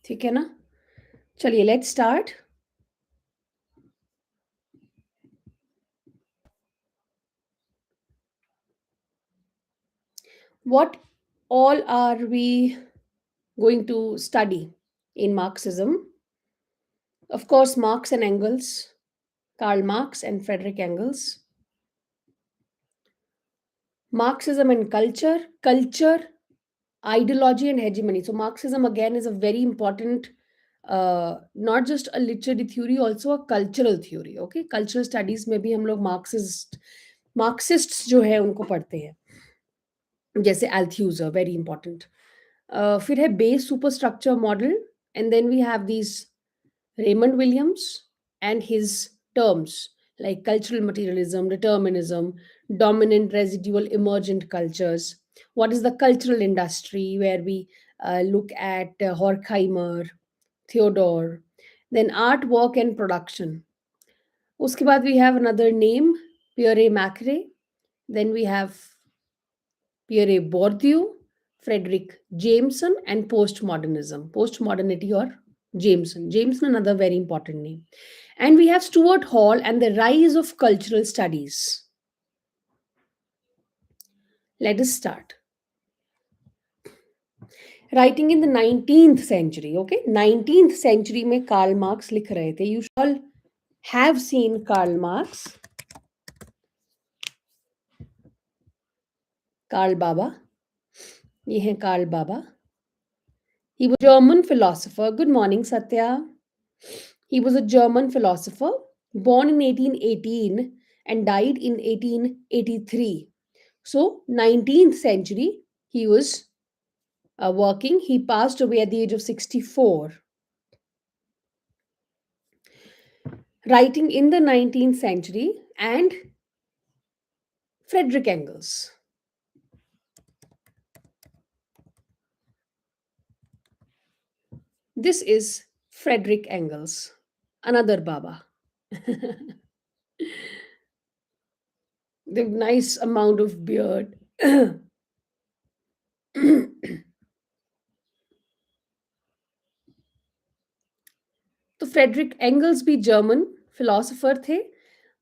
ठीक है ना? चलिए let's start. What all are we going to study in Marxism? Of course, Marx and Engels, Karl Marx and Frederick Engels. Marxism and culture, ideology and hegemony. So Marxism again is a very important, not just a literary theory, also a cultural theory. Okay, cultural studies में भी हम लोग मार्क्सिस्ट्स जो है उनको पढ़ते हैं, जैसे एल्थ्यूजर, वेरी इंपॉर्टेंट। फिर है base superstructure model, and then we have these Raymond Williams and his terms like cultural materialism, determinism, dominant, residual, emergent cultures. What is the cultural industry, where we look at Horkheimer, Theodore, then art, work, and production. Uske baad we have another name, Pierre Macrae. Then we have Pierre Bourdieu, Frederick Jameson, and postmodernism, postmodernity or Jameson. Jameson, another very important name. And we have Stuart Hall and the rise of cultural studies. Let us start. Writing in the 19th century, okay? 19th century में Karl Marx लिख रहे थे. You all have seen Karl Marx. Karl Baba. ये है Karl Baba. He was a German philosopher. Good morning, Satya. He was a German philosopher, born in 1818 and died in 1883. So, 19th century, he was working. He passed away at the age of 64. Writing in the 19th century, and Frederick Engels. This is Frederick Engels, another Baba. The nice amount of beard. तो Frederick angles भी German philosopher थे,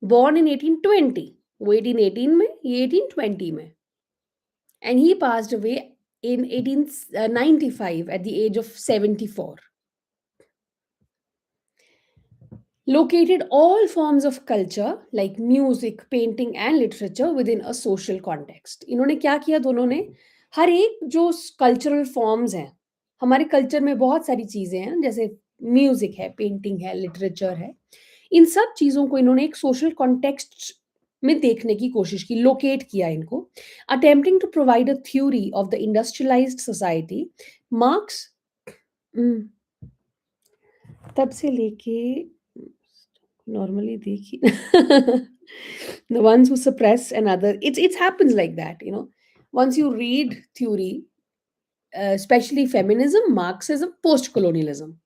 born in 1820. वो 1818 में, ये 1820 में, and he passed away in 1895 at the age of 74. Located all forms of culture like music, painting and literature within a social context. इन्होंने क्या किया, दोनों ने हर एक जो कल्चरल फॉर्म्स हैं, हमारे कल्चर में बहुत सारी चीजें हैं, जैसे म्यूजिक है, पेंटिंग है, लिटरेचर है, इन सब चीजों को इन्होंने एक सोशल कॉन्टेक्स्ट में देखने की कोशिश की, लोकेट किया इनको, attempting to provide a theory of the industrialised society. Marx तब से लेके normally देखी the ones who suppress another, it happens like that, you know, once you read theory, especially feminism, Marxism, post colonialism,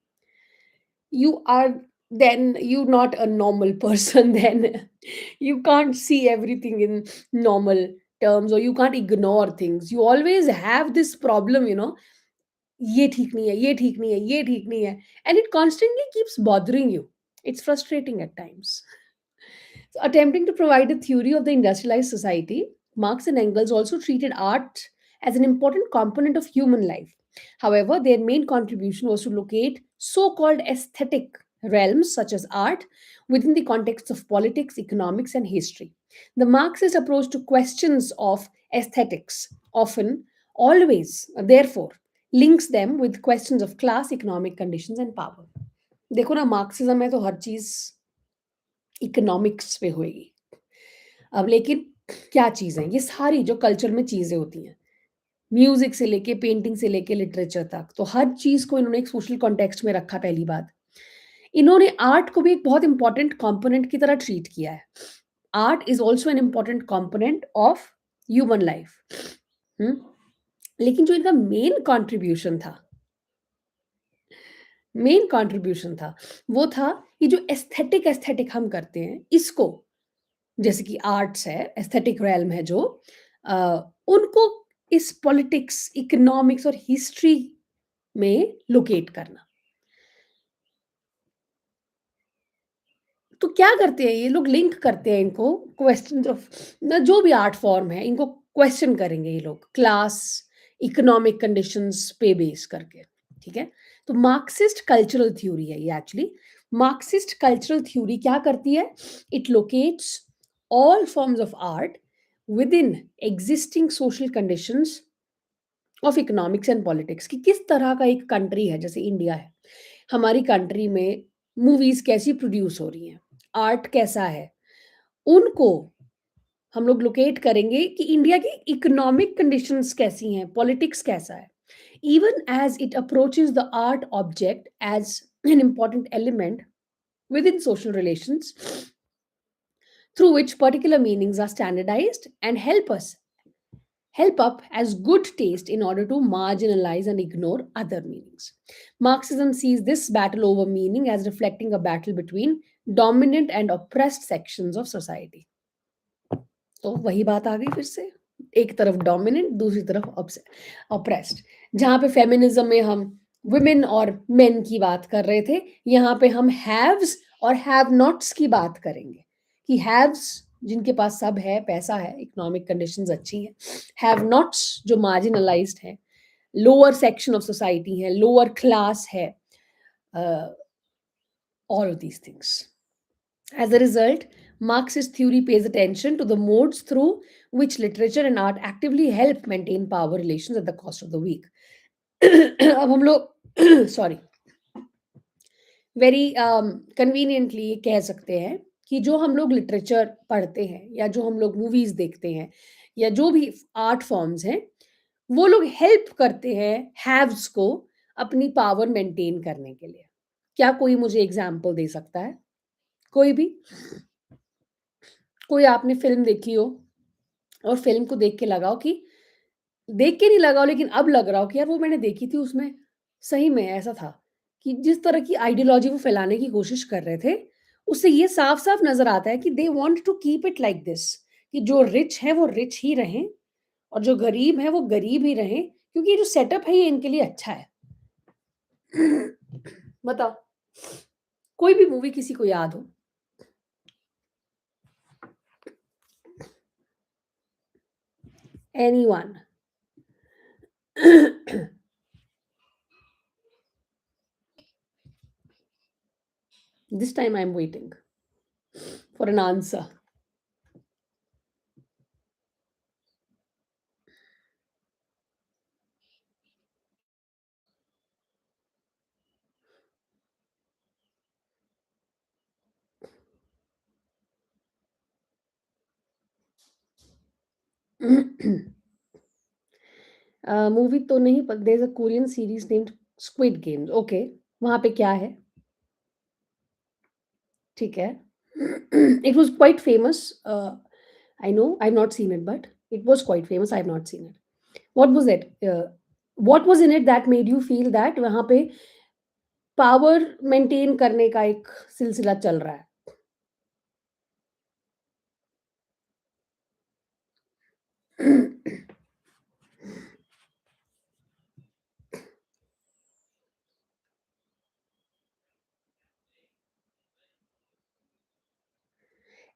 you are, then you're not a normal person. Then you can't see everything in normal terms, or you can't ignore things. You always have this problem, you know, ये ठीक नहीं है, ये ठीक नहीं है, ये ठीक नहीं है, and it constantly keeps bothering you. It's frustrating at times. So, attempting to provide a theory of the industrialized society, Marx and Engels also treated art as an important component of human life. However, their main contribution was to locate so called aesthetic realms such as art within the context of politics, economics, and history. The Marxist approach to questions of aesthetics often, always, therefore, links them with questions of class, economic conditions, and power. देखो ना, Marxism है तो हर चीज economics पे होएगी। अब लेकिन क्या चीज़ है, ये सारी जो कल्चर में चीज़ें होती हैं, म्यूज़िक से लेके, पेंटिंग से लेके लिटरेचर तक, तो हर चीज़ को इन्होंने एक सोशल कॉन्टेक्स्ट में रखा पहली बात। इन्होंने आर्ट को भी एक बहुत इम्पोर्टेंट कंपोनेंट की तरह ट्रीट किया है। Art is also an important component of human life. लेकिन जो इनका मेन कंट्रीब्यूशन था, वो था ये जो एस्थेटिक हम करते हैं, इसको, जैसे कि आर्ट्स है, एस्थेटिक रेल्म है जो, उनको इस पॉलिटिक्स, इकोनॉमिक्स और हिस्ट्री में लोकेट करना। तो क्या करते हैं ये लोग, लिंक करते हैं इनको क्वेश्चन ऑफ ना, जो भी आर्ट फॉर्म है इनको क्वेश्चन करेंगे ये लोग क्लास, इकोनॉमिक कंडीशंस पे बेस करके। ठीक है, तो मार्क्सिस्ट कल्चरल थ्योरी है ये एक्चुअली। मार्क्सिस्ट कल्चरल थ्योरी क्या करती है, it locates all forms of art with in existing social conditions of economics and politics, कि किस तरह का एक कंट्री है, जैसे इंडिया है, हमारी कंट्री में मूवीज कैसी प्रोड्यूस हो रही हैं, आर्ट कैसा है, उनको हम लोग लोकेट करेंगे कि इंडिया की इकोनॉमिक कंडीशंस कैसी हैं, पॉलिटिक्स कैसा है, even as it approaches the art object as an important element within social relations through which particular meanings are standardized and help up as good taste in order to marginalize and ignore other meanings. Marxism sees this battle over meaning as reflecting a battle between dominant and oppressed sections of society. तो वही बात आ गई फिर से, एक तरफ dominant, दूसरी तरफ ऑप्रेस्ड। जहां पे फेमिनिज्म में हम वुमेन और मेन की बात कर रहे थे, यहाँ पे हम हैव्स और हैव नॉट्स की बात करेंगे, कि हैव्स जिनके पास सब है, पैसा है, इकोनॉमिक कंडीशंस अच्छी हैं, हैव नॉट्स जो मार्जिनलाइज्ड है, लोअर सेक्शन ऑफ सोसाइटी है, लोअर क्लास है, all of these things. As a result, Marxist theory pays attention to the modes through which literature and art actively help maintain power relations at the cost of the weak. अब हम लोग sorry very conveniently ये कह सकते हैं कि जो हम लोग लिटरेचर पढ़ते हैं, या जो हम लोग मूवीज देखते हैं, या जो भी आर्ट फॉर्म्स हैं, वो लोग हेल्प करते हैं हैव्स को अपनी पावर मेंटेन करने के लिए। क्या कोई मुझे एग्जाम्पल दे सकता है? कोई भी? कोई आपने फ़िल्म देखी हो और फ़िल्म को देख के लगा हो कि, देख के नहीं लगा हो लेकिन अब लग रहा हो कि यार वो मैंने देखी थी, उसमें सही में ऐसा था, कि जिस तरह की आइडियोलॉजी वो फैलाने की कोशिश कर रहे थे, उससे ये साफ-साफ नज़र आता है कि they want to keep it like this, कि जो रिच हैं वो रिच ही रहें और जो गरीब हैं वो गरीब ही रहें, क्योंकि ये जो सेटअप है ये इनके लिए अच्छा है। बताओ, कोई भी मूवी किसी को याद हो? Anyone? This time I'm waiting for an answer. Movie तो नहीं, पर there is a Korean series named Squid Games. Okay, वहां पे क्या है? ठीक है। It was quite famous. I know I have not seen it, but it was quite famous, I have not seen it. What was it? What was in it that made you feel that वहां पे power maintain करने का एक सिलसिला चल रहा है?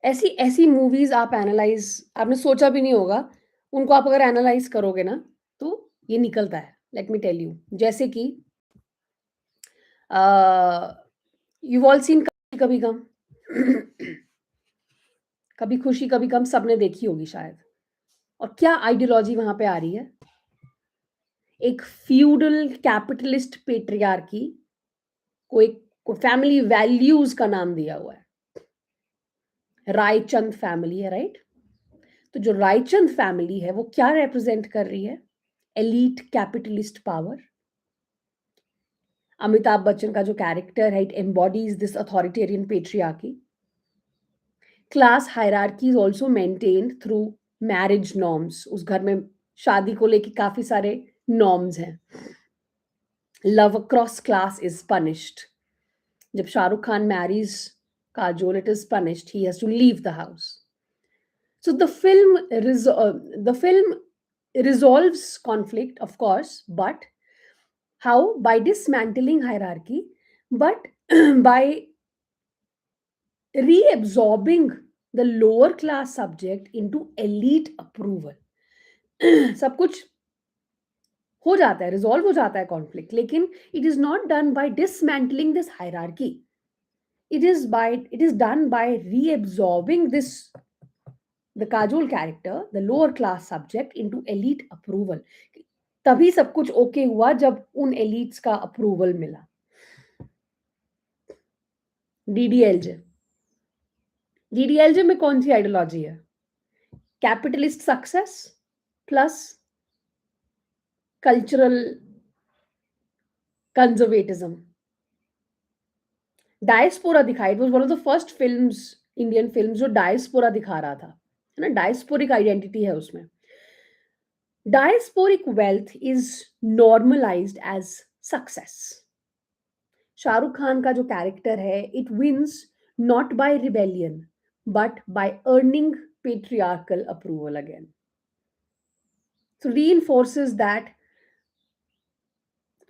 ऐसी ऐसी मूवीज आप एनालाइज, आपने सोचा भी नहीं होगा, उनको आप अगर एनालाइज करोगे ना, तो ये निकलता है। लेट मी टेल यू, जैसे कि यू ऑल सीन कभी कभी गम। कभी खुशी कभी गम सबने देखी होगी शायद। और क्या आइडियोलॉजी वहां पे आ रही है? एक फ्यूडल कैपिटलिस्ट पेट्रियार्की को एक फैमिली वैल्यूज का नाम दिया हुआ है। रायचंद फैमिली है, राइट? तो जो रायचंद फैमिली है वो क्या रिप्रेजेंट कर रही है? Elite capitalist power. Amitabh Bachchan का जो कैरेक्टर है, it embodies this authoritarian patriarchy. Class hierarchy is also maintained through marriage norms. उस घर में शादी को लेके काफी सारे नॉर्म्स हैं। Love across class is punished. जब Shahrukh Khan marries Kajol, it is punished, he has to leave the house. So the film resolves conflict, of course, but how? By dismantling hierarchy, but by reabsorbing the lower class subject into elite approval. सब कुछ हो जाता है, resolve हो जाता है conflict, लेकिन it is not done by dismantling this hierarchy. It is done by reabsorbing this, the Kajol character, the lower class subject, into elite approval. तभी सब कुछ ओके हुआ जब उन एलिट्स का अप्रूवल मिला. डीडीएलजे, डीडीएलजे में कौन सी आइडियोलॉजी है? Capitalist success plus cultural conservatism. Diaspora दिखाई, it was one of the first films, Indian films जो डायस्पोरा दिखा रहा था, है ना. डायस्पोरिक आइडेंटिटी है उसमें. Diasporic wealth is normalized as success. Shahrukh Khan का जो कैरेक्टर है, it wins not by rebellion but by earning patriarchal approval again. So reinforces that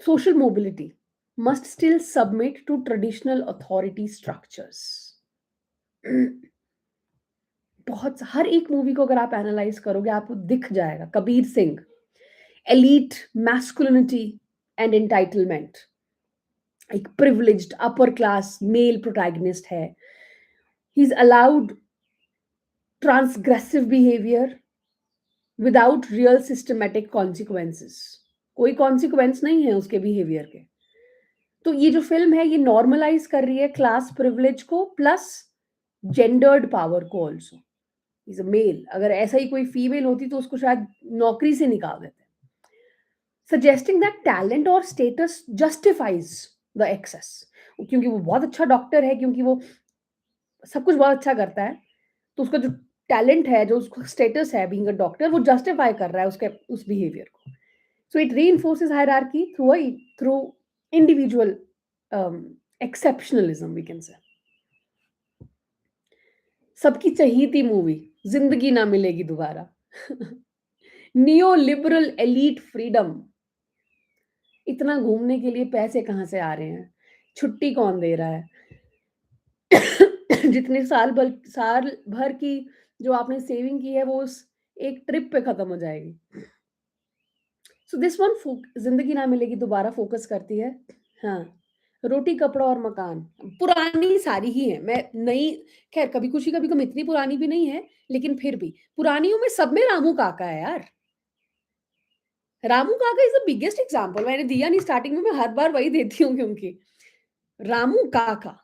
social mobility must still submit to traditional authority structures. बहुत, हर एक movie को अगर आप analyse करोगे आपको दिख जाएगा. Kabir Singh, elite masculinity and entitlement. एक privileged upper class male protagonist है. He is allowed transgressive behaviour without real systematic consequences. कोई कॉन्सिक्वेंस नहीं है उसके बिहेवियर के. तो ये जो फिल्म है ये नॉर्मलाइज कर रही है क्लास प्रिविलेज को प्लस जेंडर्ड पावर को ऑल्सो. इज अ मेल, अगर ऐसा ही कोई फीमेल होती तो उसको शायद नौकरी से निकाल देते. सजेस्टिंग दैट टैलेंट और स्टेटस जस्टिफाइज द एक्सेस. क्योंकि वो बहुत अच्छा डॉक्टर है, क्योंकि वो सब कुछ बहुत अच्छा करता है, तो उसका जो टैलेंट है, जो उसका स्टेटस है बीइंग अ डॉक्टर, वो जस्टिफाई कर रहा है उसके उस बिहेवियर को. So it reinforces hierarchy through individual exceptionalism, we can say. सबकी चाहिए थी movie, Zindagi Na Milegi Dobara. Neo liberal elite freedom. इतना घूमने के लिए पैसे कहाँ से आ रहे हैं? छुट्टी कौन दे रहा है? जितने साल भर की जो आपने सेविंग की है वो उस एक ट्रिप पे खत्म हो जाएगी. सो दिस वन जिंदगी ना मिलेगी दोबारा फोकस करती है, हाँ, रोटी कपड़ा और मकान. पुरानी सारी ही है, मैं नई, खैर कभी खुशी कभी गम इतनी पुरानी भी नहीं है, लेकिन फिर भी पुरानियों में सब में रामू काका है यार. रामू काका इज द बिगेस्ट एग्जाम्पल. मैंने दिया नहीं स्टार्टिंग में, मैं हर बार वही देती हूँ, क्योंकि रामू काका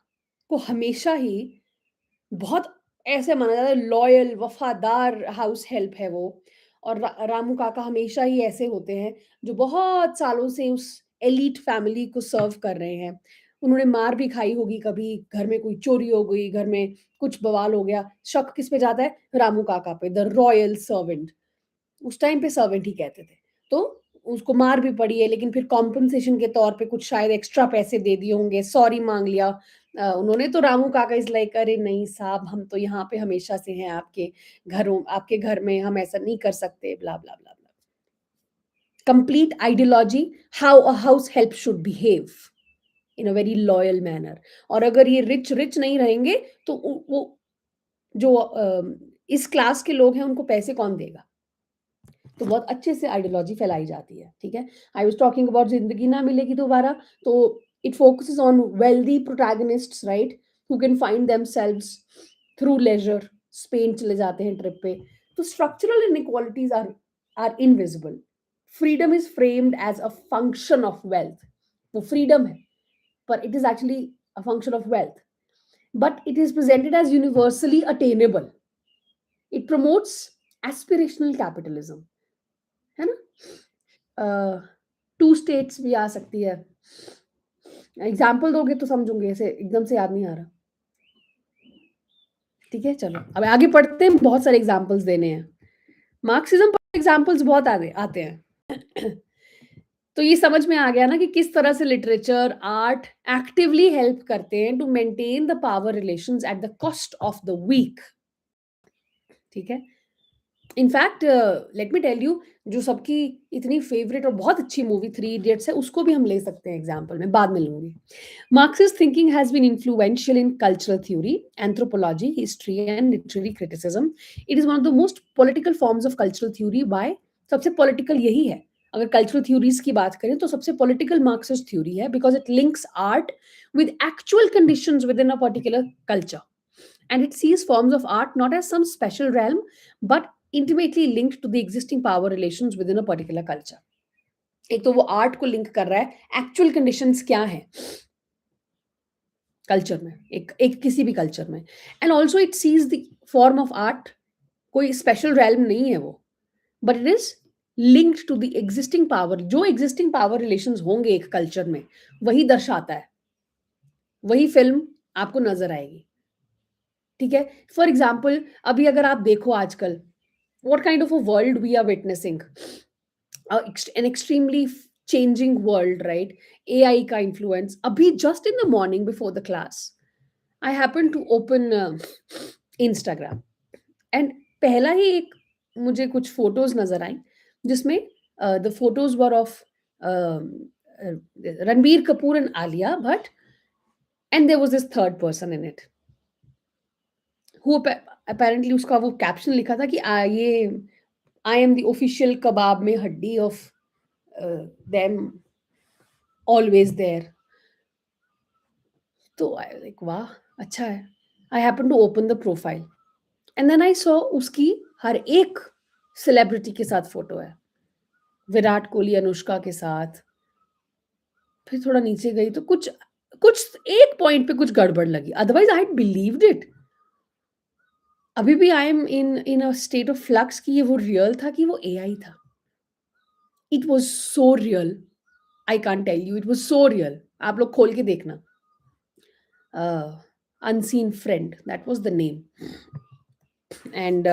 को हमेशा ही बहुत ऐसे माना जाता है, लॉयल वफादार हाउस हेल्प है वो. और रामू काका हमेशा ही ऐसे होते हैं जो बहुत सालों से उस एलीट फैमिली को सर्व कर रहे हैं. उन्होंने मार भी खाई होगी कभी, घर में कोई चोरी हो गई, घर में कुछ बवाल हो गया, शक किस पे जाता है? रामू काका पे, द रॉयल सर्वेंट. उस टाइम पे सर्वेंट ही कहते थे. तो उसको मार भी पड़ी है, लेकिन फिर कॉम्पनसेशन के तौर पे कुछ शायद एक्स्ट्रा पैसे दे दिए होंगे, सॉरी मांग लिया उन्होंने. तो रामू काका इज लाइक, अरे नहीं साहब, हम तो यहाँ पे हमेशा से हैं, आपके घर में हम ऐसा नहीं कर सकते, blah blah blah blah. Complete ideology how a house help should behave in a very loyal manner. और अगर ये रिच रिच नहीं रहेंगे तो वो जो इस क्लास के लोग हैं उनको पैसे कौन देगा? तो बहुत अच्छे से आइडियोलॉजी फैलाई जाती है. ठीक है, आई वाज टॉकिंग अबाउट जिंदगी ना मिलेगी दोबारा. तो it focuses on wealthy protagonists, right, who can find themselves through leisure. Spain चले जाते हैं ट्रिप पे. तो structural inequalities are invisible. Freedom is framed as a function of wealth. वो फ्रीडम है, पर it is actually a function of wealth. But it is presented as universally attainable. It promotes aspirational capitalism, है ना. To states भी आ सकती है. Example दोगे तो समझूंगे, ऐसे एकदम से याद नहीं आ रहा. ठीक है, चलो अब आगे पढ़ते हैं. बहुत सारे एग्जाम्पल्स देने हैं. मार्क्सिज्म पर एग्जाम्पल्स बहुत आते हैं. तो ये समझ में आ गया ना कि किस तरह से लिटरेचर, आर्ट एक्टिवली हेल्प करते हैं to maintain the power relations at the cost of the weak. ठीक है, in fact let me tell you, जो सबकी इतनी फेवरेट और बहुत अच्छी मूवी थ्री इडियट्स है, उसको भी हम ले सकते हैं एग्जाम्पल में, बाद में लूंगी. Marxist thinking has been influential in cultural theory, anthropology, history, and literary criticism. It is one of the most political forms of cultural theory. Why? सबसे political यही है. अगर cultural theories की बात करें तो सबसे political Marxist theory है, because it links art with actual conditions within a particular culture, and it sees forms of art not as some special realm but intimately linked to the existing power relations within a particular culture. एक तो वो art को link कर रहा है actual conditions क्या है culture में, एक एक किसी भी कल्चर में. And also it sees the form of art, कोई स्पेशल रैल्म नहीं है वो, but it is linked to the existing power. जो एग्जिस्टिंग पावर रिलेशंस होंगे एक कल्चर में, वही दर्शाता है, वही फिल्म आपको नजर आएगी. ठीक है. फॉर एग्जाम्पल, अभी अगर आप देखो आजकल, what kind of a world we are witnessing, an extremely changing world, right? AI ka influence. Abhi just in the morning before the class, I happened to open Instagram, and पहला ही एक मुझे कुछ photos नजर आई, जिसमें the photos were of Ranbir Kapoor and Alia Bhatt, and there was this third person in it, who apparently उसका वो caption लिखा था कि ये आई एम द ऑफिशियल कबाब में हड्डी ऑफ देम ऑलवेज देयर. तो आई लाइक वाह, अच्छा है. I happen to open the profile, and then I saw उसकी हर एक सेलिब्रिटी के साथ फोटो है. विराट कोहली अनुष्का के साथ. फिर थोड़ा नीचे गई तो कुछ कुछ एक पॉइंट पे कुछ गड़बड़ लगी, अदरवाइज आई बिलीव्ड इट. अभी भी I am in in a state of flux कि ये वो रियल था कि वो एआई था. It was so real, I can't tell you, it was so real. आप लोग खोल के देखना. Unseen friend, that was the name. And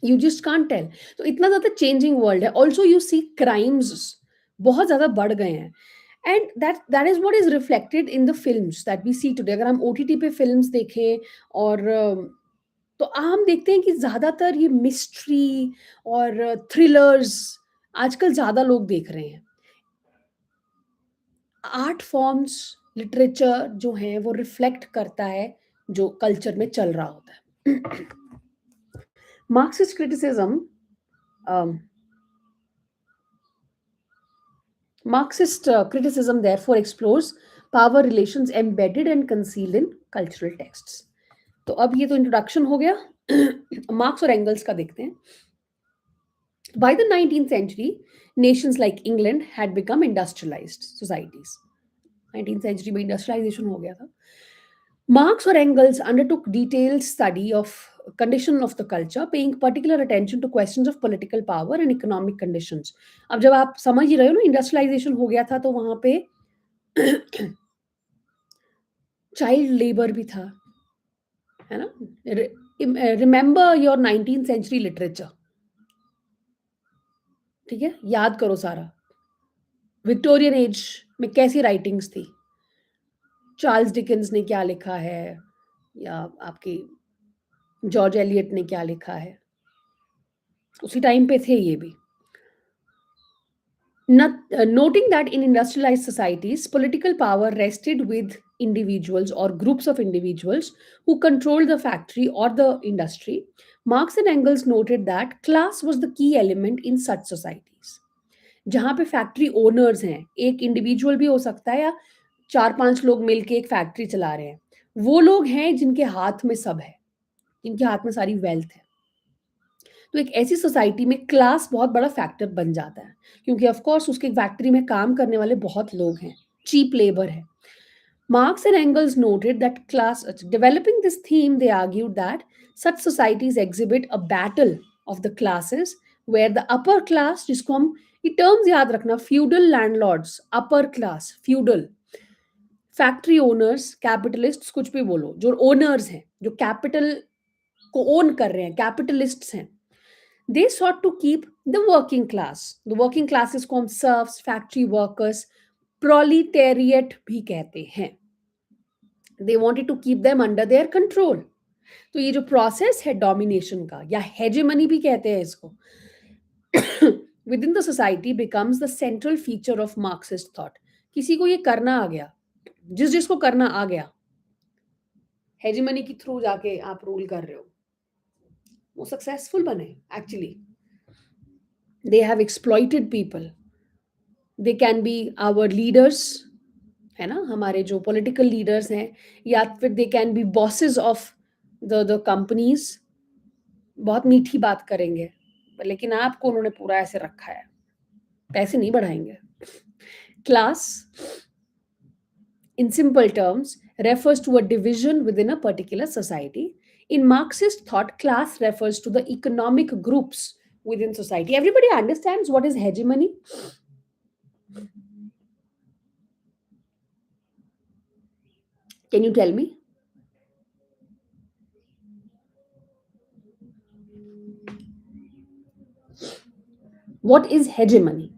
you just can't tell. तो इतना ज्यादा चेंजिंग वर्ल्ड है. ऑल्सो यू सी क्राइम्स बहुत ज्यादा बढ़ गए हैं, and that is what is reflected in the films that we see today. अगर हम ओटीटी पे फिल्म्स देखें, और तो हम देखते हैं कि ज्यादातर ये मिस्ट्री और थ्रिलर्स आजकल ज्यादा लोग देख रहे हैं. आर्ट फॉर्म्स, लिटरेचर जो है वो रिफ्लेक्ट करता है जो कल्चर में चल रहा होता है. Marxist criticism, Marxist criticism therefore explores power relations embedded and concealed in cultural texts. तो अब ये तो इंट्रोडक्शन हो गया. मार्क्स और एंगल्स का देखते हैं. By the 19th century, nations like England had become industrialized societies. 19th century में industrialization हो गया था. Marx or Engels undertook detailed study of condition of the culture, paying particular attention to questions of political power and economic conditions. अब जब आप समझ ही रहे हो ना, इंडस्ट्रियलाइजेशन हो गया था, तो वहां पे चाइल्ड लेबर भी था, है ना. Remember your 19th century literature. ठीक है, याद करो सारा विक्टोरियन एज में कैसी राइटिंग्स थी, चार्ल्स डिकेंस ने क्या लिखा है, या आपकी जॉर्ज एलियट ने क्या लिखा है, उसी टाइम पे थे ये भी. Noting that in industrialized societies, political power rested with individuals or groups of individuals who controlled the factory or the industry, Marx and Engels noted that class was the key element in such societies. जहाँ पे factory owners हैं, एक individual भी हो सकता है, या चार पांच लोग मिलके एक फैक्ट्री चला रहे हैं, वो लोग हैं जिनके हाथ में सब है, जिनके हाथ में सारी वेल्थ है. तो एक ऐसी सोसाइटी में क्लास बहुत बड़ा फैक्टर बन जाता है, क्योंकि ऑफ कोर्स उसके फैक्ट्री में काम करने वाले बहुत लोग हैं, चीप लेबर है. Marx and Engels noted that class, developing this theme, they argued that such societies exhibit a battle of the classes where the upper class, जिसको हम ये टर्म्स याद रखना, feudal landlords, upper class, feudal, factory owners, capitalists, कुछ भी बोलो, जो owners हैं, जो कैपिटल को ओन कर रहे हैं, कैपिटलिस्ट्स हैं, they sought to keep the working class. The working classes को हम serfs, factory workers, proletariat भी कहते हैं. They wanted to keep them under their control. तो ये जो प्रोसेस है डोमिनेशन का, या हेजेमनी भी कहते हैं इसको, within the society becomes the central feature of Marxist thought. किसी को ये करना आ गया, जिसको करना आ गया, हेजेमनी के थ्रू जाके आप रूल कर रहे हो, वो सक्सेसफुल बने actually. They have exploited people. They can be our leaders, है ना, हमारे जो पॉलिटिकल लीडर्स हैं, या फिर they can be bosses of the companies. बहुत मीठी बात करेंगे, लेकिन आपको उन्होंने पूरा ऐसे रखा है, पैसे नहीं बढ़ाएंगे. Class, in simple terms, refers to a division within a particular society. In Marxist thought, class refers to the economic groups within society. Everybody understands what is hegemony? Can you tell me? What is hegemony?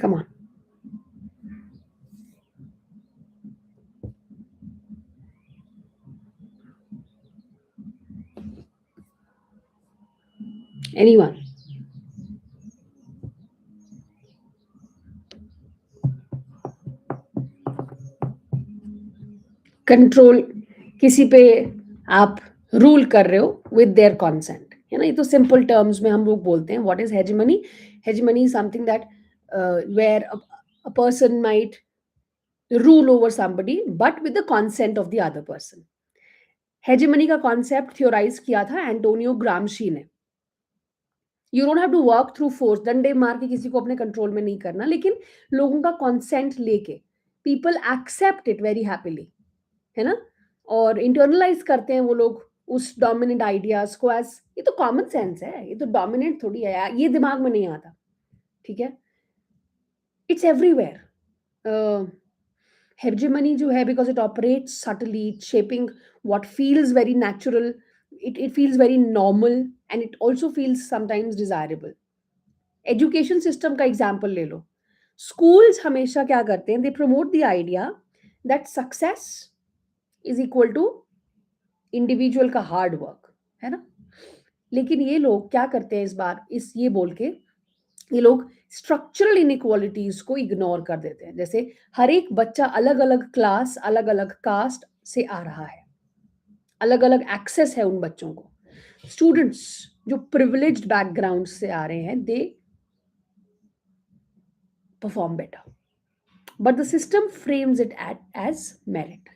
Come on. Anyone? Control, किसी पे आप rule कर रहे हो with their consent, है ना. ये तो सिंपल टर्म्स में हम लोग बोलते हैं what is hegemony. Hegemony is something that where a person might rule over somebody but with the consent of the other person. Hegemony का कॉन्सेप्ट थियोराइज किया था एंटोनियो ग्रामशी ने. You don't have to work through force, डंडे मार के किसी को अपने कंट्रोल में नहीं करना, लेकिन लोगों का कॉन्सेंट लेके people accept it very happily, है ना, और इंटरनलाइज करते हैं वो लोग उस डोमिनेंट आइडियाज को एज, ये तो कॉमन सेंस है, ये तो डोमिनेंट थोड़ी है, ये दिमाग में नहीं आता. ठीक है, इट्स एवरीवेयर. hegemony जो है, because it operates subtly, shaping what feels very natural, it feels very normal, and it also feels sometimes desirable. Education system का एग्जाम्पल ले लो. स्कूल्स हमेशा क्या करते हैं, they promote the idea that success is equal to individual का hard work, है ना. लेकिन ये लोग क्या करते हैं इस बार, इस ये बोल के, ये लोग स्ट्रक्चरल इनइक्वालिटीज को इग्नोर कर देते हैं. जैसे हर एक बच्चा अलग अलग क्लास, अलग अलग कास्ट से आ रहा है, अलग अलग एक्सेस है उन बच्चों को. स्टूडेंट्स जो प्रिविलेज्ड बैकग्राउंड से आ रहे हैं, they perform better, but the system frames it as merit.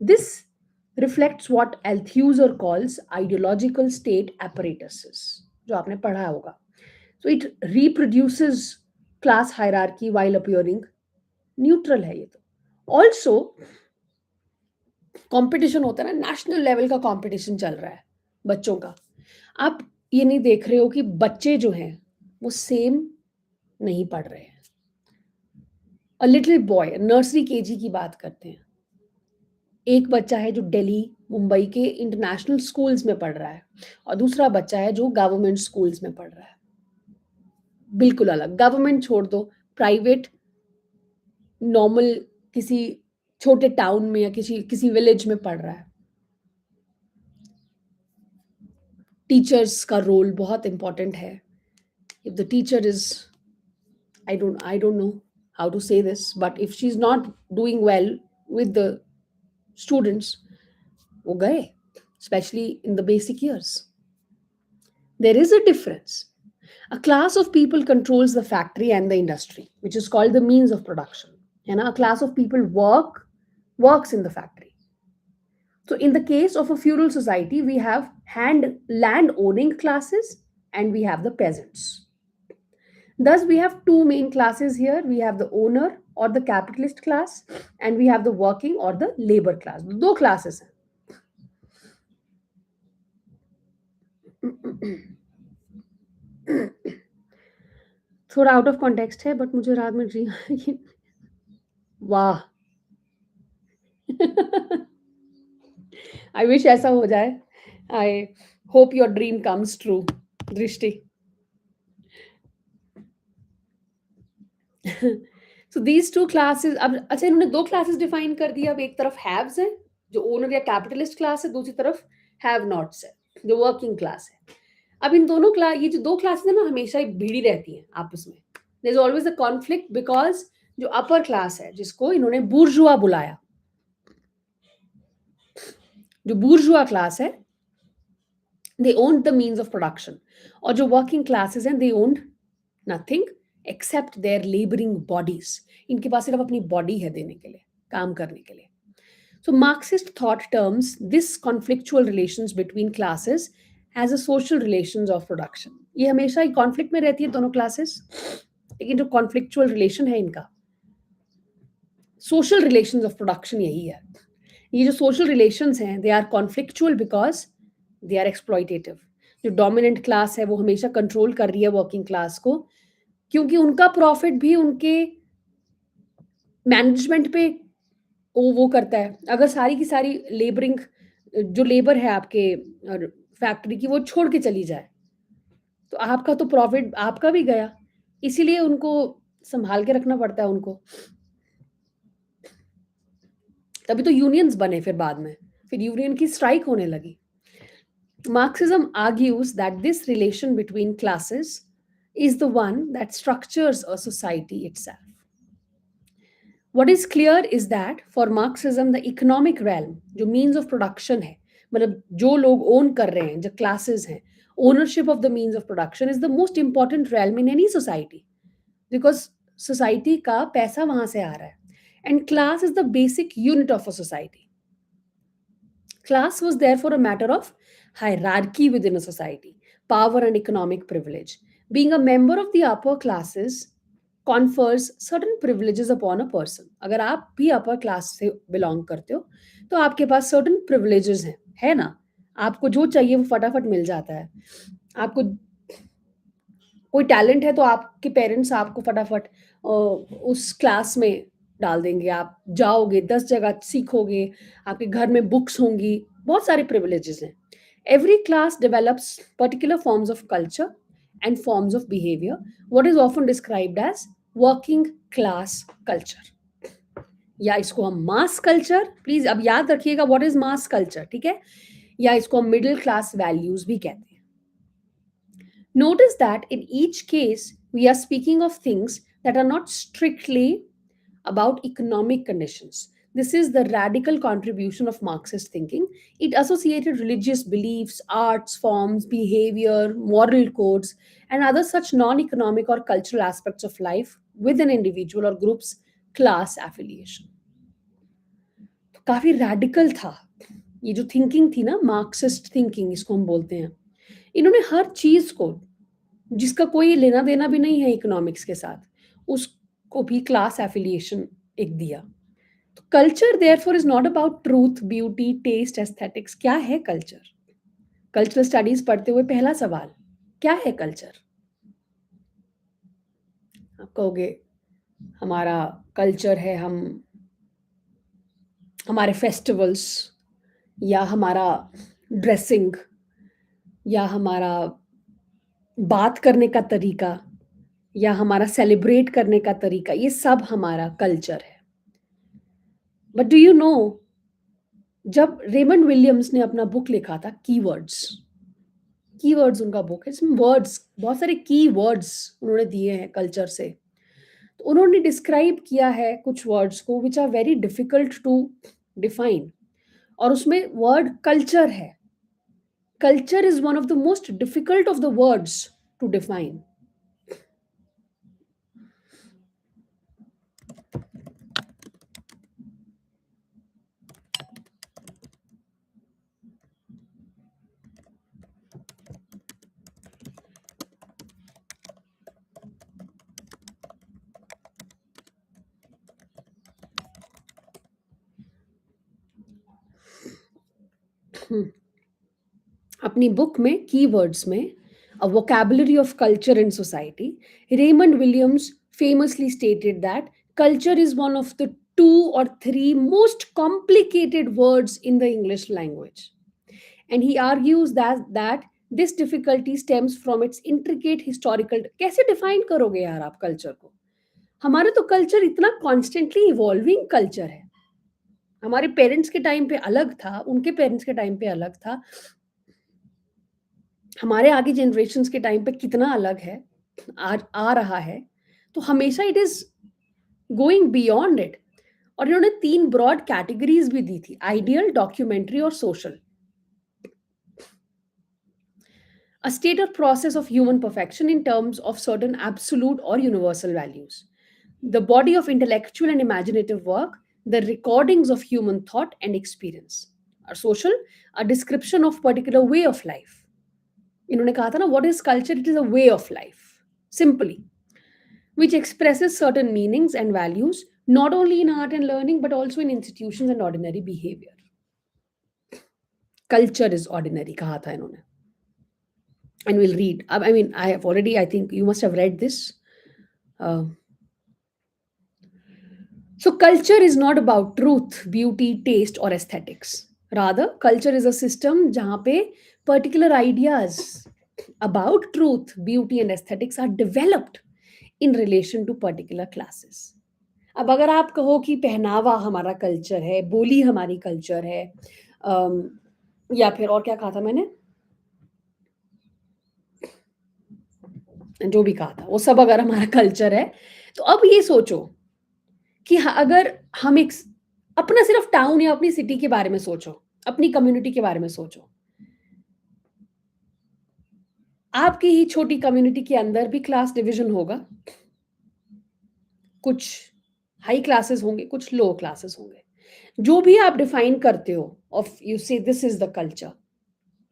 This reflects what Althusser calls ideological state apparatuses, जो आपने पढ़ा होगा. So it reproduces class hierarchy while appearing neutral है ये तो. Also कंपटीशन होता है ना, नेशनल लेवल का कंपटीशन चल रहा है बच्चों का. आप ये नहीं देख रहे हो कि बच्चे जो हैं वो सेम नहीं पढ़ रहे हैं. A little boy, nursery KG की बात करते हैं, एक बच्चा है जो दिल्ली मुंबई के इंटरनेशनल स्कूल्स में पढ़ रहा है, और दूसरा बच्चा है जो गवर्नमेंट स्कूल्स में पढ़ रहा है. बिल्कुल अलग. गवर्नमेंट छोड़ दो, प्राइवेट नॉर्मल किसी छोटे टाउन में या किसी किसी विलेज में पढ़ रहा है. टीचर्स का रोल बहुत इंपॉर्टेंट है. If the teacher is, I don't know how to say this, but if she's not doing well with the students, वो गए, especially in the basic years. There is a difference. A class of people controls the factory and the industry, which is called the means of production. And a class of people works in the factory. So in the case of a feudal society, we have land owning classes and we have the peasants. Thus, we have two main classes here. We have the owner or the capitalist class, and we have the working or the labor class. दो classes हैं. थोड़ा out of context है, but मुझे रात में dream, वाह. I wish ऐसा हो जाए. I hope your dream comes true. Drishti. So these two classes. अब अच्छा, इन्होंने दो क्लासेस डिफाइन कर दिया. अब एक तरफ हैव्स है, जो ओनर या कैपिटलिस्ट क्लास है. दूसरी तरफ हैव नॉट्स है, जो वर्किंग क्लास है. अब इन दोनों क्लास, ये जो दो क्लासेस है ना, हमेशा ही भिड़ी रहती हैं आपस में. There is always a conflict, because जो अपर क्लास है, जिसको इन्होंने बूर्जुआ बुलाया, जो बूर्जुआ क्लास है, they owned the means of production. और जो वर्किंग क्लासेस हैं, they owned nothing except their labouring bodies. इनके पास सिर्फ अपनी बॉडी है देने के लिए, काम करने के लिए. So Marxist thought terms this conflictual relations between classes as a social relations of production. ये हमेशा ही कॉन्फ्लिक्ट में रहती है दोनों क्लासेस, लेकिन जो कॉन्फ्लिक्चुअल रिलेशन है इनका, सोशल रिलेशंस ऑफ प्रोडक्शन, यही है. ये जो सोशल रिलेशंस हैं, they are conflictual because they are exploitative. जो डोमिनेंट क्लास है वो हमेशा कंट्रोल कर रही है वर्किंग क्लास को, क्योंकि उनका प्रॉफिट भी उनके मैनेजमेंट पे वो करता है. अगर सारी की सारी लेबरिंग, जो लेबर है आपके फैक्ट्री की, वो छोड़ के चली जाए, तो आपका तो प्रॉफिट आपका भी गया. इसीलिए उनको संभाल के रखना पड़ता है उनको. तभी तो यूनियंस बने फिर बाद में, फिर यूनियन की स्ट्राइक होने लगी. Marxism argues that this relation between classes is the one that structures a society itself. What is clear is that for Marxism, the economic realm, जो means of production है, मतलब जो लोग own कर रहे हैं, जो classes हैं, ownership of the means of production is the most important realm in any society, because society का पैसा वहां से आ रहा है. And class is the basic unit of a society. Class was therefore a matter of hierarchy within a society, power and economic privilege. Being a member of the upper classes confers certain privileges upon a person. अगर आप भी upper class से belong करते हो, तो आपके पास certain privileges हैं, है ना? आपको जो चाहिए वो फटाफट मिल जाता है. आपको कोई टैलेंट है तो आपके पेरेंट्स आपको फटाफट उस क्लास में डाल देंगे. आप जाओगे, 10 जगह सीखोगे, आपके घर में बुक्स होंगी, बहुत सारे प्रिविलेजेस हैं. Every class develops particular forms of culture and forms of behaviour, what is often described as working class culture, या इसको हम मास कल्चर, प्लीज अब याद रखिएगा व्हाट इज मास कल्चर, ठीक है, या इसको हम मिडिल क्लास वैल्यूज भी कहते हैं. Notice that in each case, we are speaking of things that are not strictly about economic conditions. This is the radical contribution of Marxist thinking. It associated religious beliefs, arts forms, behavior, moral codes, and other such non economic or cultural aspects of life with an individual or group's class affiliation. तो काफी radical था ये जो thinking थी ना, Marxist thinking इसको हम बोलते हैं. इन्होंने हर चीज को, जिसका कोई लेना देना भी नहीं है इकोनॉमिक्स के साथ, उसको भी क्लास एफिलिएशन एक दिया. तो culture therefore is not about truth, beauty, taste, aesthetics. क्या है कल्चर? कल्चरल स्टडीज पढ़ते हुए पहला सवाल, क्या है कल्चर? आप कहोगे हमारा कल्चर है हम हमारे फेस्टिवल्स, या हमारा ड्रेसिंग, या हमारा बात करने का तरीका, या हमारा सेलिब्रेट करने का तरीका, ये सब हमारा कल्चर है. बट डू यू नो, जब रेमंड विलियम्स ने अपना बुक लिखा था कीवर्ड्स, कीवर्ड्स उनका बुक है, इसमें वर्ड्स, बहुत सारे की वर्ड्स उन्होंने दिए हैं कल्चर से. तो उन्होंने डिस्क्राइब किया है कुछ वर्ड्स को which are very difficult to define, और उसमें वर्ड कल्चर है. Culture is one of the most difficult of the words to define. अपनी बुक में कीवर्ड्स में A Vocabulary of Culture and Society, Raymond Williams famously stated that culture is one of the two or three most complicated words in the English language. And he argues that this difficulty stems from its intricate historical. कैसे define करोगे यार आप culture को? हमारे तो culture इतना constantly evolving culture है। हमारे पेरेंट्स के टाइम पे अलग था, उनके पेरेंट्स के टाइम पे अलग था, हमारे आगे जनरेशन्स के टाइम पे कितना अलग है, आ रहा है। तो हमेशा it is going beyond it. और इन्होंने 3 ब्रॉड कैटेगरीज भी दी थी, आइडियल, डॉक्यूमेंट्री और social. A state or process of human perfection in terms of certain absolute or universal values. The body of intellectual and imaginative work, the recordings of human thought and experience. Or social, a description of particular way of life. इन्होंने कहा था ना, what is culture? It is a way of life, simply, which expresses certain meanings and values, not only in art and learning, but also in institutions and ordinary behavior. Culture is ordinary, कहा था इन्होंने. And we'll read. I mean, I have already, I think you must have read this. Uh, so, culture is not about truth, beauty, taste, or aesthetics. Rather, culture is a system जहाँ पे particular ideas about truth, beauty, and aesthetics are developed in relation to particular classes. अब अगर आप कहो कि पहनावा हमारा culture है, बोली हमारी कल्चर है, या फिर और क्या कहा था मैंने, जो भी कहा था वो सब अगर हमारा कल्चर है, तो अब ये सोचो कि अगर हम एक अपना सिर्फ टाउन या अपनी सिटी के बारे में सोचो, अपनी कम्युनिटी के बारे में सोचो, आपकी ही छोटी कम्युनिटी के अंदर भी क्लास डिवीजन होगा। कुछ हाई क्लासेस होंगे, कुछ लो क्लासेस होंगे। जो भी आप डिफाइन करते हो, ऑफ यू से this is the culture,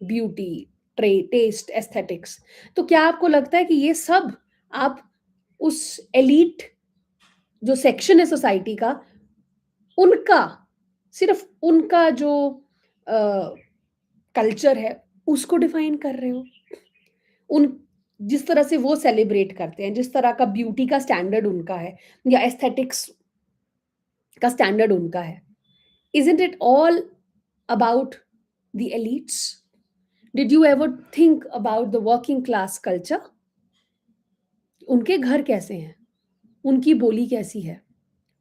beauty, taste, aesthetics, तो क्या आपको लगता है कि ये सब आप उस एलीट जो सेक्शन है सोसाइटी का, उनका, सिर्फ उनका जो कल्चर है उसको डिफाइन कर रहे हो? उन जिस तरह से वो सेलिब्रेट करते हैं, जिस तरह का ब्यूटी का स्टैंडर्ड उनका है या एस्थेटिक्स का स्टैंडर्ड उनका है, isn't it all about the elites? Did you ever think about the working class culture? उनके घर कैसे हैं, उनकी बोली कैसी है,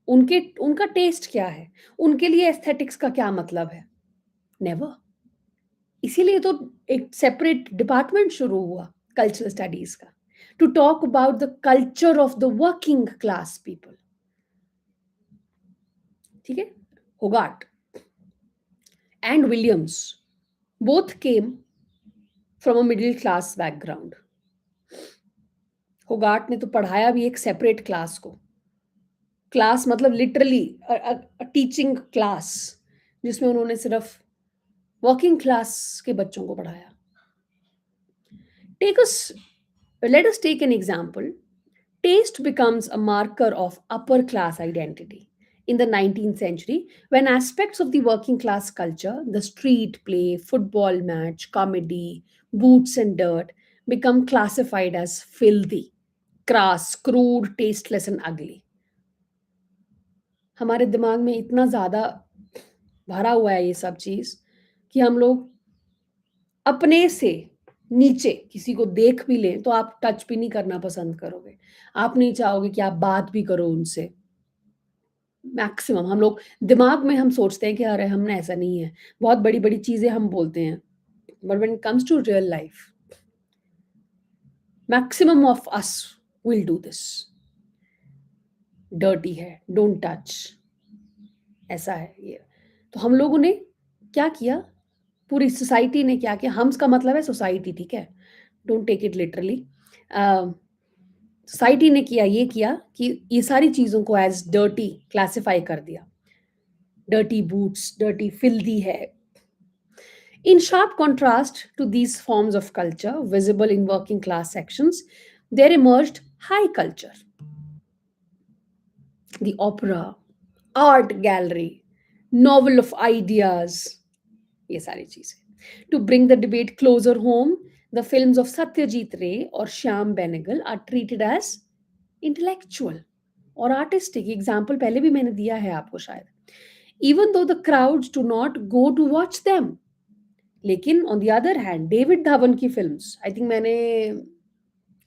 उनके उनका टेस्ट क्या है, उनके लिए एस्थेटिक्स का क्या मतलब है? नेवर। इसीलिए तो एक सेपरेट डिपार्टमेंट शुरू हुआ कल्चरल स्टडीज का, to talk about the culture of the working class people. ठीक है? Hoggart and Williams both came from a middle class background. Hoggart ने तो पढ़ाया भी एक सेपरेट क्लास को, क्लास मतलब लिटरली टीचिंग क्लास, जिसमें उन्होंने सिर्फ वर्किंग क्लास के बच्चों को पढ़ाया। Take us, let us take an example. Taste becomes a marker of upper class identity. In the 19th century, when aspects of the working class culture, the street play, football match, comedy, boots and dirt, become classified as filthy, crass, crude, tasteless, and ugly. हमारे दिमाग में इतना ज़्यादा भरा हुआ है ये सब चीज़ कि हम लोग अपने से नीचे किसी को देख भी लें तो आप टच भी नहीं करना पसंद करोगे। आप नहीं चाहोगे कि आप बात भी करो उनसे। मैक्सिमम हम लोग दिमाग में हम सोचते हैं कि अरे हमने ऐसा नहीं है। बहुत बड़ी-बड़ी चीज़ें हम बोलते हैं। But when it comes to real life, maximum of us will do this. Dirty है, डोंट टच, ऐसा है ये। तो हम लोगों ने क्या किया, पूरी सोसाइटी ने क्या किया, हम का मतलब है सोसाइटी, ठीक है? Don't take it literally. Society ने किया कि ये सारी चीज़ों को एज़ डर्टी क्लासिफ़ाई कर दिया। डर्टी बूट्स, डर्टी फिल्दी है। In sharp contrast to these forms of culture visible in working class sections, there emerged high culture, the opera, art gallery, novel of ideas, ये सारी चीज़ें। To bring the debate closer home, the films of Satyajit Ray or Shyam Benegal are treated as intellectual और artistic। Example पहले भी मैंने दिया है आपको शायद। Even though the crowds do not go to watch them, लेकिन on the other hand David Dhawan की फिल्म्स, आई थिंक मैंने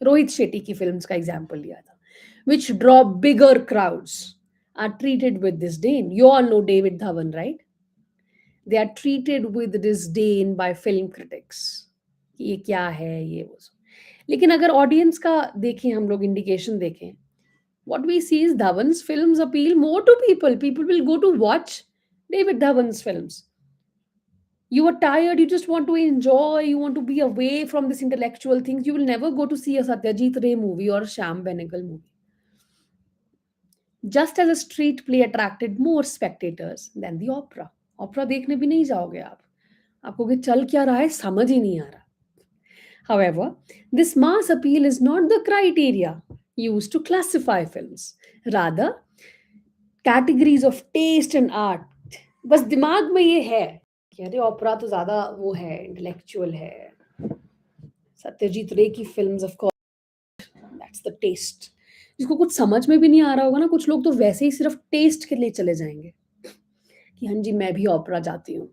रोहित शेट्टी की फिल्म्स का एग्जांपल लिया था, which draw bigger crowds, are treated with disdain. You all know David Dhawan, right? They are treated with disdain by film critics कि ये क्या है, ये वो सब। लेकिन अगर ऑडियंस का देखें, हम लोग इंडिकेशन देखें, what we see is Dhawan's films appeal more to people. People will go to watch David Dhawan's films. You are tired, you just want to enjoy, you want to be away from this intellectual things. You will never go to see a Satyajit Ray movie or a Sham Benegal movie. Just as a street play attracted more spectators than the opera. Opera देखने भी नहीं जाओगे आप, आपको कि चल क्या रहा है समझ ही नहीं आ रहा. However, this mass appeal is not the criteria used to classify films. Rather, categories of taste and art. बस दिमाग में ये है कि अरे ऑपरा तो ज्यादा वो है, इंटेलेक्चुअल है. सत्यजीत रे की films of course, that's the taste. जिसको कुछ समझ में भी नहीं आ रहा होगा ना, कुछ लोग तो वैसे ही सिर्फ टेस्ट के लिए चले जाएंगे कि हाँ जी मैं भी ऑपरा जाती हूँ.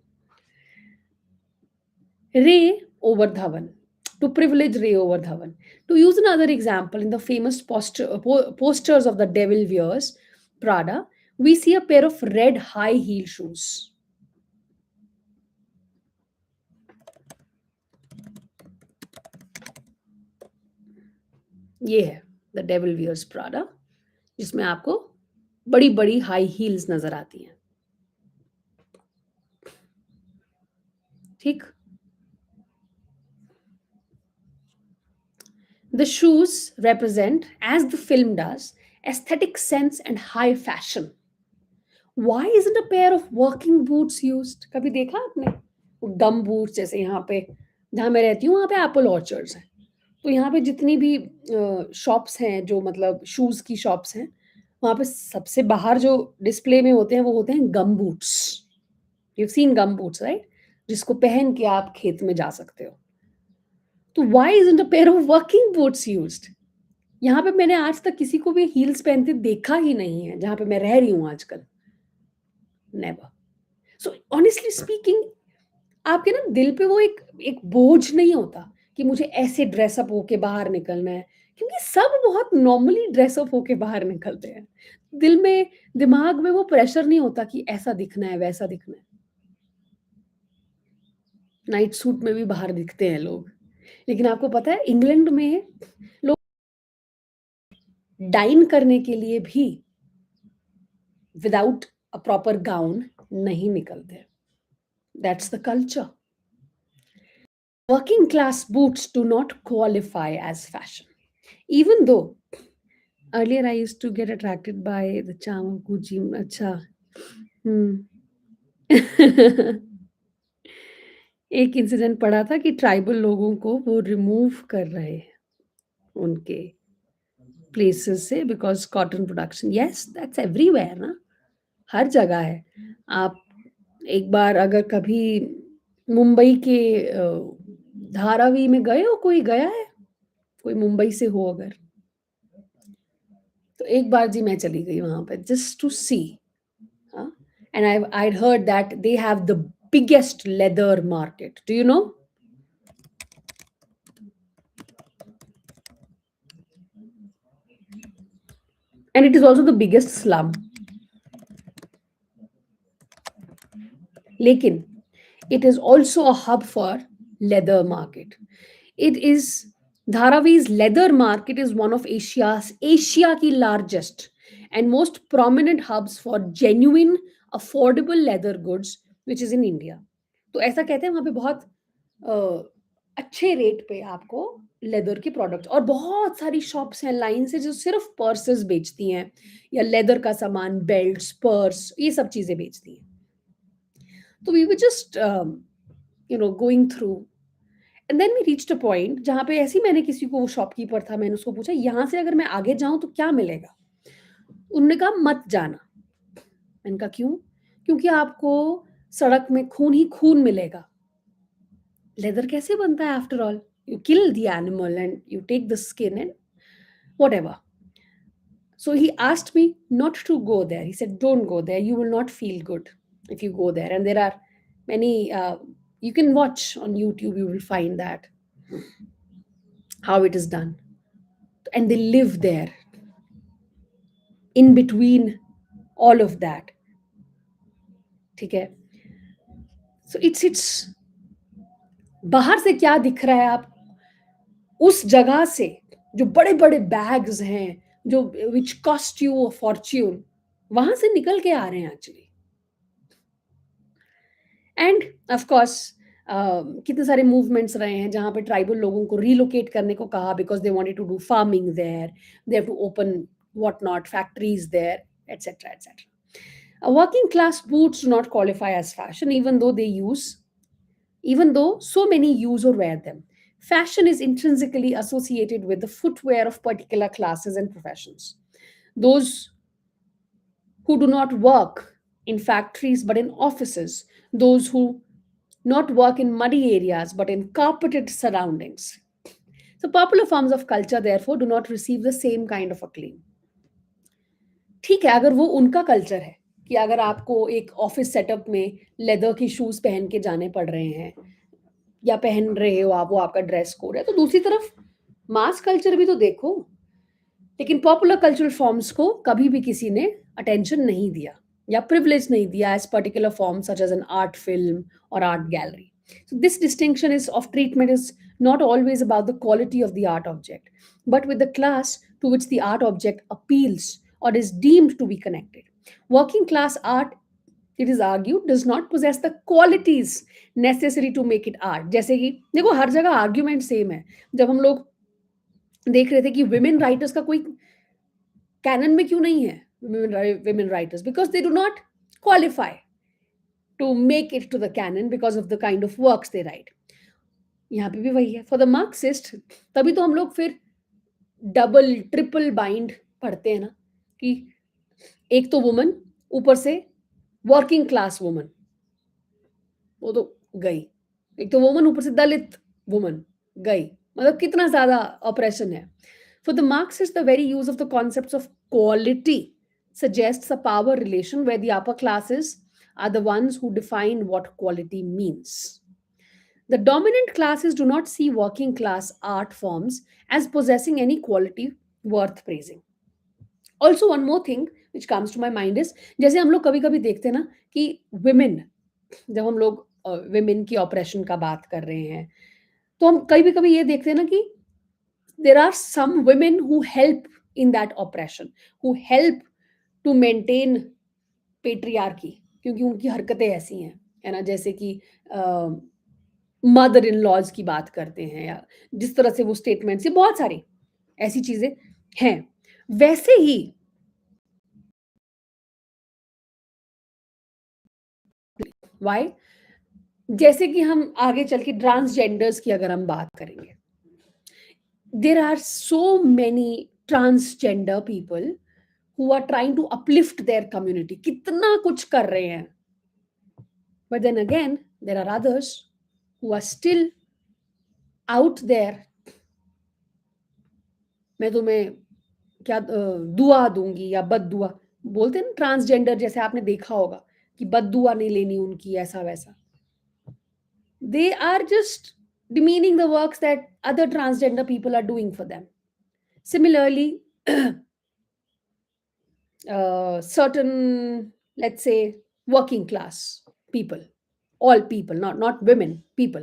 रे over Dhawan, to privilege Ray over Dhawan. To use another example, in the famous posters of The Devil Wears Prada, we see a pair of red high heel shoes. ये है द डेविल वियर्स प्राडा, जिसमें आपको बड़ी बड़ी high heels नजर आती हैं. ठीक. The shoes represent, as the film does, aesthetic sense and high fashion. Why isn't a pair of working boots used? कभी देखा आपने गम बूट्स? जैसे यहाँ पे जहाँ मैं रहती हूँ वहाँ पे एप्पल ऑर्चर्ड्स हैं, तो यहाँ पे जितनी भी शॉप्स हैं जो मतलब शूज की शॉप्स हैं, वहाँ पे सबसे बाहर जो डिस्प्ले में होते हैं वो होते हैं gum boots. You seen gum boots right, जिसको पहन के आप खेत में जा सकते हो. तो why isn't a pair of working boots used? यहाँ पे मैंने आज तक किसी को भी हील्स पहनते देखा ही नहीं है जहाँ पे मैं रह रही हूँ आजकल. नेवर. सो ऑनेस्टली स्पीकिंग, आपके ना दिल पे वो एक एक बोझ नहीं होता कि मुझे ऐसे ड्रेसअप होके बाहर निकलना है, क्योंकि सब बहुत नॉर्मली ड्रेसअप होके बाहर निकलते हैं. दिल में, दिमाग में वो प्रेशर नहीं होता कि ऐसा दिखना है वैसा दिखना है. नाइट सूट में भी बाहर दिखते हैं लोग, लेकिन आपको पता है इंग्लैंड में लोग डाइन करने के लिए भी विदाउट अ प्रॉपर गाउन नहीं निकलते. That's the culture. Working class boots do not qualify as fashion, even though earlier I used to get attracted by the charm of Gucci. अच्छा. हम्म. एक इंसिडेंट पढ़ा था कि ट्राइबल लोगों को वो रिमूव कर रहे हैं उनके प्लेसेस से because cotton production. Yes, that's everywhere ना, हर जगह है. आप एक बार अगर कभी मुंबई के धारावी में गए हो, कोई गया है, कोई मुंबई से हो अगर, तो एक बार जी मैं चली गई वहां पे just to see. And I heard that they have the biggest leather market. Do you know? And it is also the biggest slum. Lekin, it is also a hub for leather market. It is Dharavi's leather market is one of Asia ki largest and most prominent hubs for genuine affordable leather goods, which is in India. तो ऐसा कहते हैं वहां पे बहुत अच्छे rate पे आपको लेदर के प्रोडक्ट्स, और बहुत सारी शॉप्स हैं लाइन से जो सिर्फ पर्सेस बेचती हैं या लेदर का सामान, बेल्ट्स, पर्स, ये सब चीजें बेचती हैं. तो we were just going through, and then we reached a point जहाँ पे ऐसे ही मैंने किसी को, वो शॉपकीपर था, मैंने उसको पूछा यहाँ से अगर मैं आगे जाऊं तो क्या मिलेगा? उन्होंने कहा मत जाना. मैंने कहा क्यों? क्योंकि आपको सड़क में खून ही खून मिलेगा. लेदर कैसे बनता है after all? You kill the animal and you take the skin and whatever. So he asked me not to go there. He said, don't go there. You will not feel good if you go there. And there are many, You can watch on YouTube, you will find that how it is done. And they live there in between all of that. ठीक है. So it's बाहर से क्या दिख रहा है आप उस जगह से जो बड़े बड़े बैग्स हैं जो विच कॉस्ट यू फॉर्च्यून वहां से निकल के आ रहे हैं एक्चुअली. एंड ऑफ कोर्स कितने सारे मूवमेंट्स रहे हैं जहां पे ट्राइबल लोगों को रिलोकेट करने को कहा because they wanted to do farming there, they have to open what not factories there, etcetera etcetera. Working class boots do not qualify as fashion even though so many use or wear them. Fashion is intrinsically associated with the footwear of particular classes and professions. Those who do not work in factories but in offices, those who not work in muddy areas but in carpeted surroundings. So, popular forms of culture, therefore, do not receive the same kind of acclaim. ठीक है, अगर वो उनका culture है कि अगर आपको एक ऑफिस सेटअप में लेदर की शूज पहन के जाने पड़ रहे हैं या पहन रहे हो आप, वो आपका ड्रेस कोड है, तो दूसरी तरफ मास कल्चर भी तो देखो. लेकिन पॉपुलर कल्चरल फॉर्म्स को कभी भी किसी ने अटेंशन नहीं दिया या प्रिविलेज नहीं दिया as particular form such as an art film और art gallery. So this distinction is of treatment is not always about the quality of the art object, but with the class to which the art object appeals or is deemed to be connected. Working class art, it is argued, does not possess the qualities necessary to make it art. जैसे कि देखो हर जगह argument same है. जब हम लोग देख रहे थे कि विमेन राइटर्स का कोई कैनन में क्यों नहीं है, women writers, because they do not qualify to make it to the canon because of the kind of works they write. यहाँ पे भी वही है. फॉर द मार्क्सिस्ट तभी तो हम लोग फिर डबल ट्रिपल बाइंड पढ़ते हैं ना कि एक तो वुमन ऊपर से वर्किंग क्लास वुमन, वो तो गई. एक तो वुमन ऊपर से दलित वुमन गई. मतलब कितना ज्यादा ऑपरेशन है. For the Marxists, the very use of the concepts of quality suggests a power relation where the upper classes are the ones who define what quality means. The dominant classes do not see working class art forms as possessing any quality worth praising. Also, one more thing which comes to my mind is जैसे हम लोग कभी कभी देखते हैं ना कि women, जब हम लोग women की oppression का बात कर रहे हैं तो हम कभी कभी ये देखते हैं ना कि there are some women who help in that oppression, who help to maintain patriarchy, क्योंकि उनकी हरकतें ऐसी हैं, है ना. जैसे कि मदर इन लॉज की बात करते हैं या जिस तरह से वो स्टेटमेंट्स, ये बहुत सारी ऐसी चीजें हैं. वैसे ही वाई, जैसे कि हम आगे चल के ट्रांसजेंडर्स की अगर हम बात करेंगे, there are so many transgender people who are trying to uplift their community, कितना कुछ कर रहे हैं. But then again, there are others who are still out there. मैं तुम्हें क्या दुआ दूंगी या बद दुआ बोलते हैं ना ट्रांसजेंडर, जैसे आपने देखा होगा कि बद दुआ नहीं लेनी उनकी, ऐसा वैसा. They are just demeaning the works that other transgender people are doing for them. Similarly, certain, let's say, working class people, all people, not women, people.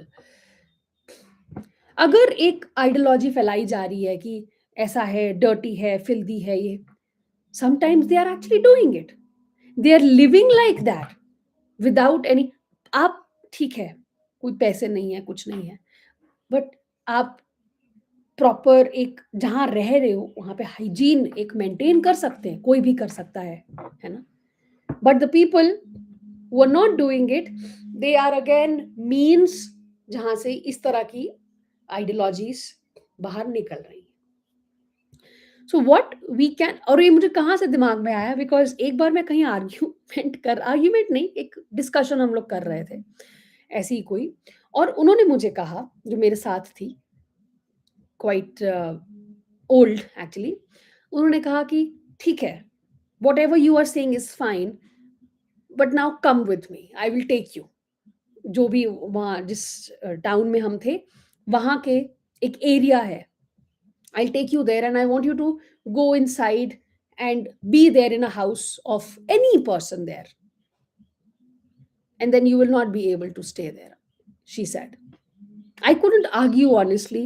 अगर एक आइडियोलॉजी फैलाई जा रही है कि ऐसा है, डर्टी है, फिल्दी है, ये sometimes they are actually doing it. They are living like that without any. आप ठीक है, कोई पैसे नहीं है, कुछ नहीं है, बट आप प्रॉपर एक जहां रह रहे हो वहां पे हाइजीन एक मेंटेन कर सकते हैं, कोई भी कर सकता है ना. But the people who are not doing it, they are again means जहां से इस तरह की आइडियोलॉजीज बाहर निकल रही है. सो व्हाट वी कैन, और ये मुझे कहाँ से दिमाग में आया, बिकॉज एक बार मैं कहीं आर्ग्यूमेंट नहीं, एक डिस्कशन हम लोग कर रहे थे ऐसी ही कोई, और उन्होंने मुझे कहा, जो मेरे साथ थी, क्वाइट ओल्ड एक्चुअली, उन्होंने कहा कि ठीक है, whatever you are saying is fine, but now come with me, I will take you, जो भी वहाँ जिस टाउन में हम थे, वहाँ के एक एरिया है। I'll take you there and I want you to go inside and be there in a house of any person there, and then you will not be able to stay there, she said. I couldn't argue honestly,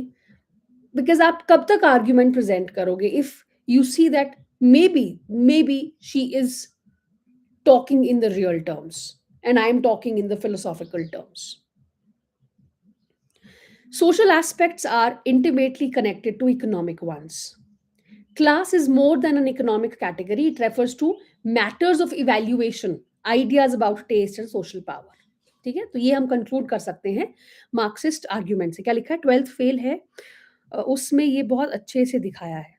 because आप कब तक argument present करोगे if you see that maybe she is talking in the real terms and I am talking in the philosophical terms. Social aspects are intimately connected to economic ones. Class is more than an economic category. It refers to matters of evaluation, ideas about taste and social power. ठीक है, तो ये हम conclude कर सकते हैं Marxist argument से। क्या लिखा है? 12th फेल है। उसमें ये बहुत अच्छे से दिखाया है।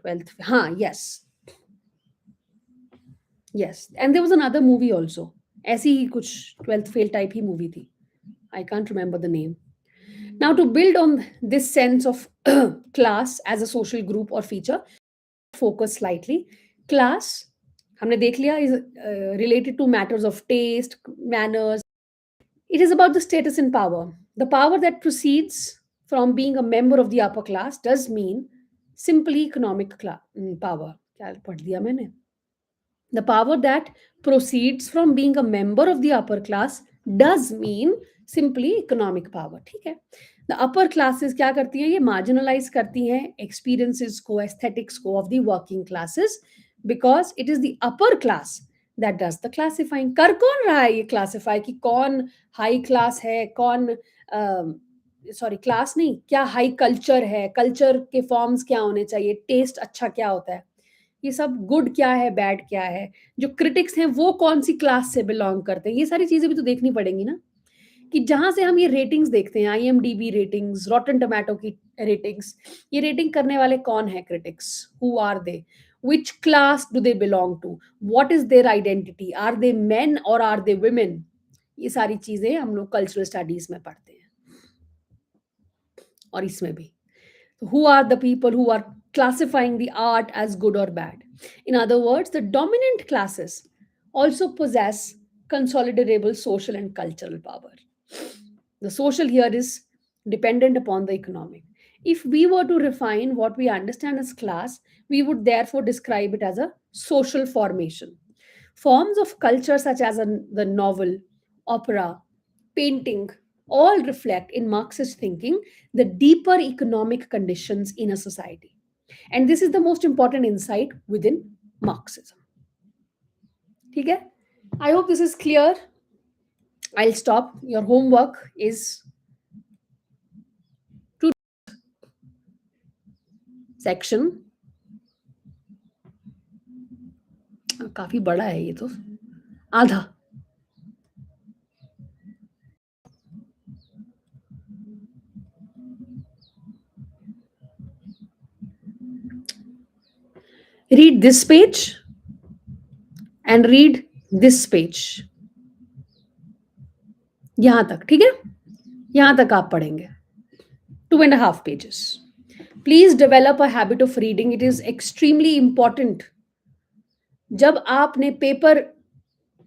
12th, हाँ, yes yes, and there was another movie also, ऐसी ही कुछ 12th फेल टाइप ही मूवी थी। I can't remember the name. Now, to build on this sense of class as a social group or feature, focus slightly. Class, हमने देख लिया, is related to matters of taste, manners. It is about the status and power. The power that proceeds from being a member of the upper class does mean simply economic power. क्या पढ़ दिया मैंने? The power that proceeds from being a member of the upper class does mean simply economic power. ठीक है? The upper classes क्या करती हैं? ये marginalize करती हैं experiences को, aesthetics को of the working classes, because it is the upper class that does the classifying. कर कौन रहा है ये classify कि कौन high class है, कौन सॉरी क्लास नहीं, क्या हाई कल्चर है, कल्चर के फॉर्म्स क्या होने चाहिए, टेस्ट अच्छा क्या होता है, ये सब गुड क्या है, बैड क्या है, जो क्रिटिक्स हैं वो कौन सी क्लास से बिलोंग करते हैं, ये सारी चीजें भी तो देखनी पड़ेंगी ना। कि जहां से हम ये रेटिंग्स देखते हैं, आईएमडीबी रेटिंग्स, रॉटन टोमेटो की रेटिंग्स, ये रेटिंग करने वाले कौन है critics, who are they, which class do they belong to, what is their identity, are they men और आर दे वुमेन, ये सारी चीजें हम लोग कल्चरल स्टडीज में पढ़ते हैं, और इसमें भी who are the people who are classifying the art as good or bad. In other words, the dominant classes also possess consolidable social and cultural power. The social here is dependent upon the economic. If we were to refine what we understand as class, we would therefore describe it as a social formation. Forms of culture such as the novel, opera, painting, all reflect in Marxist thinking the deeper economic conditions in a society. And this is the most important insight within Marxism. ठीक है? I hope this is clear. I'll stop. Your homework is to section. काफी बड़ा है ये तो, आधा। Read this page and read this page. यहां तक, ठीक है? यहां तक आप पढ़ेंगे, 2.5 pages. Please develop a habit of reading. It is extremely important. जब आपने पेपर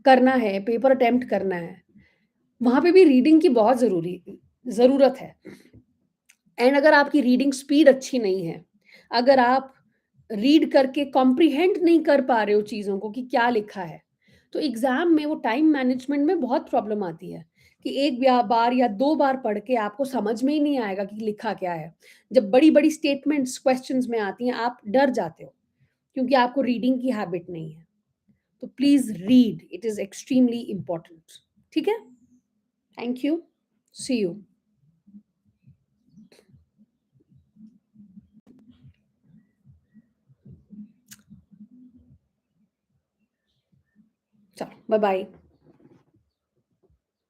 करना है, पेपर अटेम्प्ट करना है, वहां पे भी रीडिंग की बहुत जरूरत है। एंड अगर आपकी रीडिंग स्पीड अच्छी नहीं है, अगर आप रीड करके कॉम्प्रिहेंड नहीं कर पा रहे हो चीजों को कि क्या लिखा है, तो एग्जाम में वो टाइम मैनेजमेंट में बहुत प्रॉब्लम आती है कि एक बार या 2 बार पढ़ के आपको समझ में ही नहीं आएगा कि लिखा क्या है। जब बड़ी-बड़ी स्टेटमेंट्स क्वेश्चंस में आती हैं, आप डर जाते हो क्योंकि आपको रीडिंग की हैबिट नहीं है। तो please read, it is extremely important. ठीक है? Thank you, see you. चलो, बाय बाय।